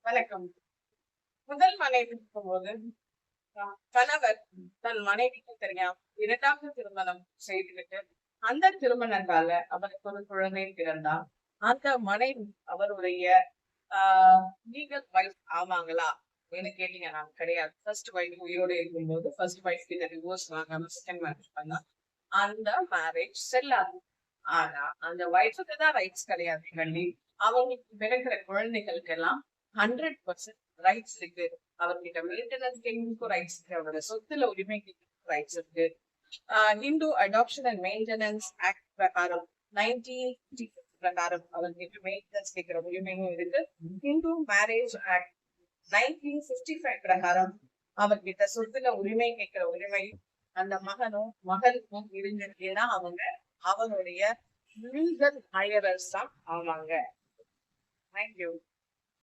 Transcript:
வணக்கம். முதல் மனைவி இருக்கும்போது கணவர் தன் மனைவிக்கு தெரியாம 2வது திருமணம் செய்துவிட்டு, அந்த திருமணத்தால அவருக்கு ஒரு குழந்தை பிறந்தால், அந்த மனைவி அவருடைய லீகல் வைஃப் ஆவாங்களா? அப்படின்னு கேட்டீங்கன்னா கிடையாது. ஃபர்ஸ்ட் வைஃப் உயிரோட இருக்கும்போது ஃபர்ஸ்ட் வைஃப் கிட்ட டிவோர்ஸ் வாங்காம செகண்ட் மேரேஜ் பண்ணா, அந்த மேரேஜ் செல்லாது. ஆனா அந்த வைஃப்க்கு தான் ரைட்ஸ் கிடையாது கண்டி. அவங்களுக்கு பிறக்கிற குழந்தைகளுக்கு எல்லாம் 100% ரைட்ஸ் இருக்கு. அவர்கிட்ட மெயின்டெனன்ஸ் கேட்கறதுக்கும் ரைட்ஸ் இருக்கு. அவரோட சொத்துல உரிமை கேட்கறதுக்கும் ரைட்ஸ் இருக்கு. Hindu adoption and maintenance act பிரகாரம் 1950 பிரகாரம் அவர்கிட்ட மெயின்டெனன்ஸ் கேட்கிற உரிமையும் இருக்கு. இந்து மேரேஜ் ஆக்ட் 1955 பிரகாரம் அவர்கிட்ட சொத்துல உரிமை கேட்கிற உரிமை அந்த மகனும் மகளுக்கும் இருந்திருக்கேன்னா அவங்க அவனுடைய லீகல் ஹையரர்ஸ் தான் ஆவாங்க. தேங்க்யூ.